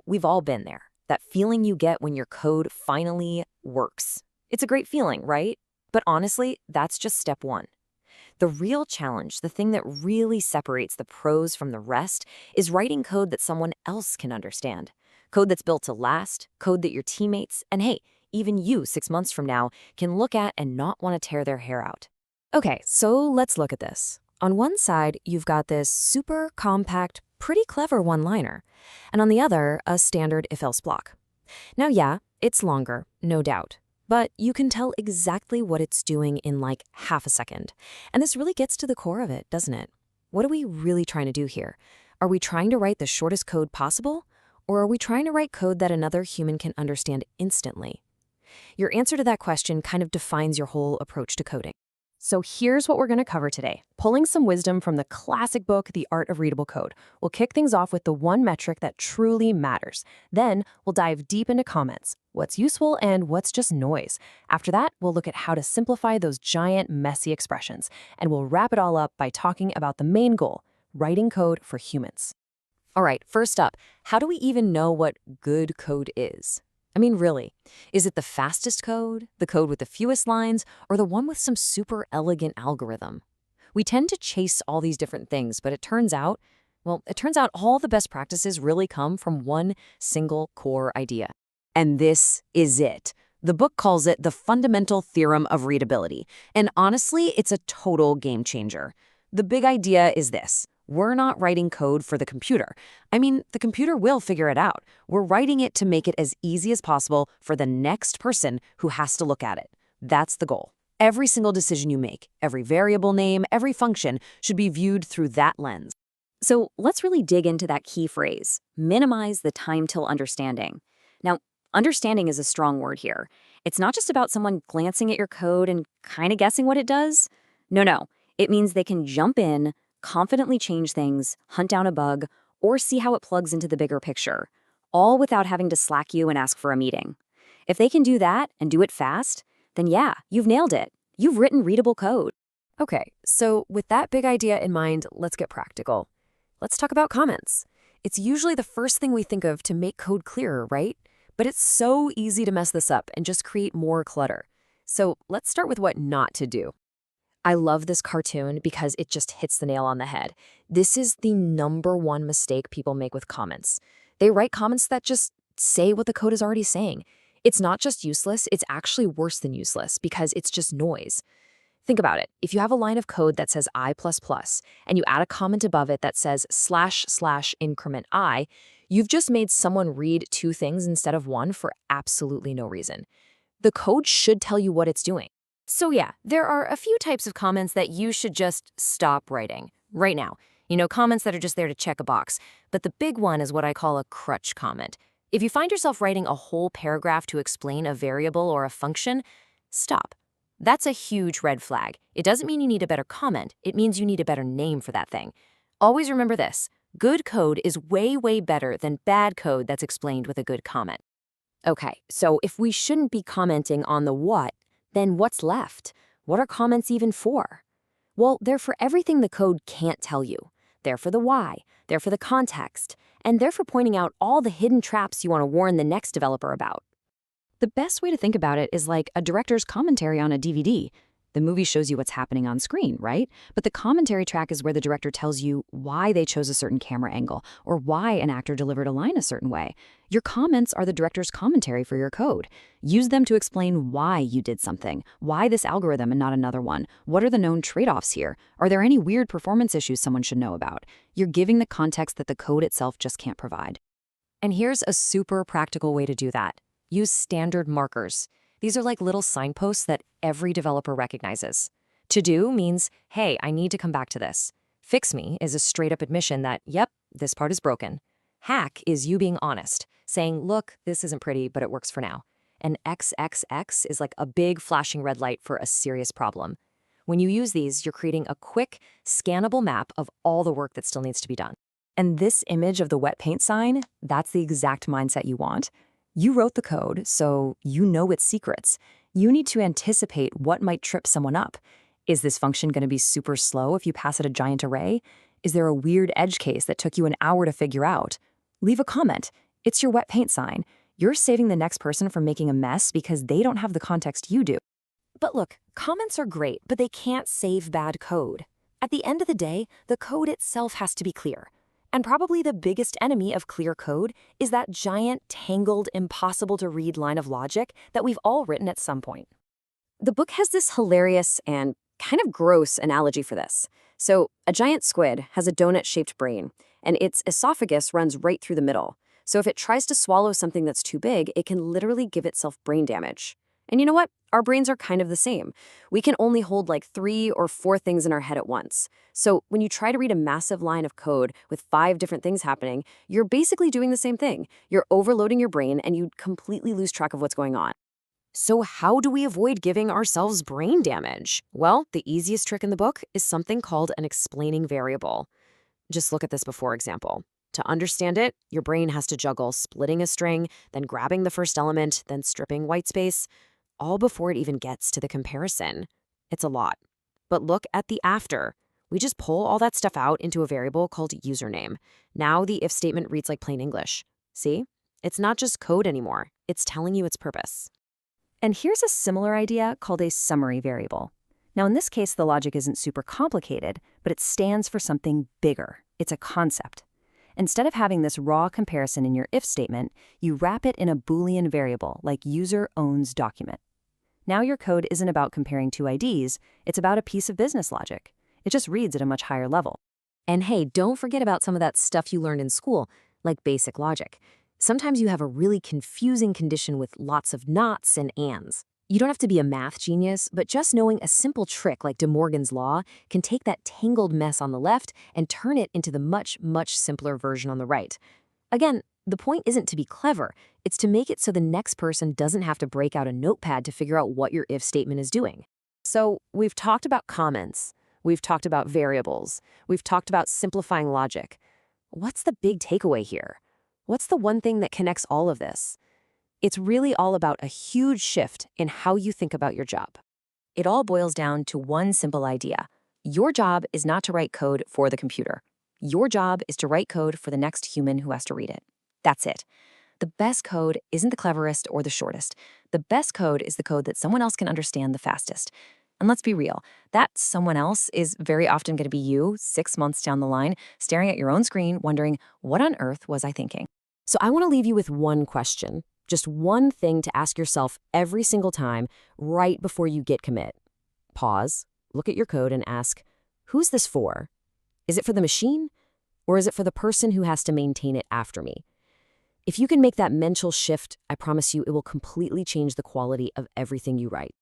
We've all been there. That feeling you get when your code finally works. It's a great feeling, right? But honestly, that's just step one. The real challenge, the thing that really separates the pros from the rest, is writing code that someone else can understand. Code that's built to last, code that your teammates, and hey, even you 6 months from now, can look at and not want to tear their hair out. Okay, so let's look at this. On one side, you've got this super compact, pretty clever one-liner, and on the other, a standard if-else block. Now, yeah, it's longer, no doubt, but you can tell exactly what it's doing in like half a second. And this really gets to the core of it, doesn't it? What are we really trying to do here? Are we trying to write the shortest code possible? Or are we trying to write code that another human can understand instantly? Your answer to that question kind of defines your whole approach to coding. So here's what we're going to cover today, pulling some wisdom from the classic book, The Art of Readable Code. We'll kick things off with the one metric that truly matters. Then we'll dive deep into comments, what's useful and what's just noise. After that, we'll look at how to simplify those giant, messy expressions. And we'll wrap it all up by talking about the main goal, writing code for humans. All right, first up, how do we even know what good code is? I mean, really, is it the fastest code, the code with the fewest lines, or the one with some super elegant algorithm? We tend to chase all these different things, but it turns out all the best practices really come from one single core idea. And this is it. The book calls it the fundamental theorem of readability. And honestly, it's a total game changer. The big idea is this. We're not writing code for the computer. I mean, the computer will figure it out. We're writing it to make it as easy as possible for the next person who has to look at it. That's the goal. Every single decision you make, every variable name, every function should be viewed through that lens. So let's really dig into that key phrase, minimize the time till understanding. Now, understanding is a strong word here. It's not just about someone glancing at your code and kind of guessing what it does. No. It means they can jump in, confidently change things, hunt down a bug, or see how it plugs into the bigger picture, all without having to Slack you and ask for a meeting. If they can do that and do it fast, then yeah, you've nailed it. You've written readable code. Okay, so with that big idea in mind, let's get practical. Let's talk about comments. It's usually the first thing we think of to make code clearer, right? But it's so easy to mess this up and just create more clutter. So let's start with what not to do. I love this cartoon because it just hits the nail on the head. This is the #1 mistake people make with comments. They write comments that just say what the code is already saying. It's not just useless, it's actually worse than useless because it's just noise. Think about it. If you have a line of code that says I++ and you add a comment above it that says // increment I, you've just made someone read two things instead of one for absolutely no reason. The code should tell you what it's doing. So yeah, there are a few types of comments that you should just stop writing right now. Comments that are just there to check a box. But the big one is what I call a crutch comment. If you find yourself writing a whole paragraph to explain a variable or a function, stop. That's a huge red flag. It doesn't mean you need a better comment. It means you need a better name for that thing. Always remember this. Good code is way, way better than bad code that's explained with a good comment. Okay, so if we shouldn't be commenting on the what, then what's left? What are comments even for? Well, they're for everything the code can't tell you. They're for the why, they're for the context, and they're for pointing out all the hidden traps you want to warn the next developer about. The best way to think about it is like a director's commentary on a DVD. The movie shows you what's happening on screen, right? But the commentary track is where the director tells you why they chose a certain camera angle or why an actor delivered a line a certain way. Your comments are the director's commentary for your code. Use them to explain why you did something, why this algorithm and not another one. What are the known trade-offs here? Are there any weird performance issues someone should know about? You're giving the context that the code itself just can't provide. And here's a super practical way to do that. Use standard markers. These are like little signposts that every developer recognizes. To do means, hey, I need to come back to this. FIXME is a straight-up admission that, yep, this part is broken. Hack is you being honest, saying, look, this isn't pretty, but it works for now. And XXX is like a big flashing red light for a serious problem. When you use these, you're creating a quick, scannable map of all the work that still needs to be done. And this image of the wet paint sign, that's the exact mindset you want. You wrote the code, so you know its secrets. You need to anticipate what might trip someone up. Is this function going to be super slow if you pass it a giant array? Is there a weird edge case that took you an hour to figure out? Leave a comment. It's your wet paint sign. You're saving the next person from making a mess because they don't have the context you do. But look, comments are great, but they can't save bad code. At the end of the day, the code itself has to be clear. And probably the biggest enemy of clear code is that giant, tangled, impossible-to-read line of logic that we've all written at some point. The book has this hilarious and kind of gross analogy for this. So, a giant squid has a donut-shaped brain, and its esophagus runs right through the middle. So if it tries to swallow something that's too big, it can literally give itself brain damage. And you know what? Our brains are kind of the same. We can only hold like 3 or 4 things in our head at once. So when you try to read a massive line of code with 5 different things happening, you're basically doing the same thing. You're overloading your brain and you completely lose track of what's going on. So how do we avoid giving ourselves brain damage? Well, the easiest trick in the book is something called an explaining variable. Just look at this before example. To understand it, your brain has to juggle splitting a string, then grabbing the first element, then stripping white space, all before it even gets to the comparison. It's a lot. But look at the after. We just pull all that stuff out into a variable called username. Now the if statement reads like plain English. See? It's not just code anymore. It's telling you its purpose. And here's a similar idea called a summary variable. Now in this case, the logic isn't super complicated, but it stands for something bigger. It's a concept. Instead of having this raw comparison in your if statement, you wrap it in a Boolean variable like user owns document. Now your code isn't about comparing 2 IDs, it's about a piece of business logic. It just reads at a much higher level. And hey, don't forget about some of that stuff you learned in school, like basic logic. Sometimes you have a really confusing condition with lots of nots and ands. You don't have to be a math genius, but just knowing a simple trick like De Morgan's law can take that tangled mess on the left and turn it into the much, much simpler version on the right. Again, the point isn't to be clever, it's to make it so the next person doesn't have to break out a notepad to figure out what your if statement is doing. So we've talked about comments, we've talked about variables, we've talked about simplifying logic. What's the big takeaway here? What's the one thing that connects all of this? It's really all about a huge shift in how you think about your job. It all boils down to one simple idea. Your job is not to write code for the computer. Your job is to write code for the next human who has to read it. That's it. The best code isn't the cleverest or the shortest. The best code is the code that someone else can understand the fastest. And let's be real, that someone else is very often going to be you 6 months down the line, staring at your own screen, wondering, what on earth was I thinking? So I want to leave you with one question. Just one thing to ask yourself every single time right before you git commit. Pause, look at your code and ask, who's this for? Is it for the machine? Or is it for the person who has to maintain it after me? If you can make that mental shift, I promise you it will completely change the quality of everything you write.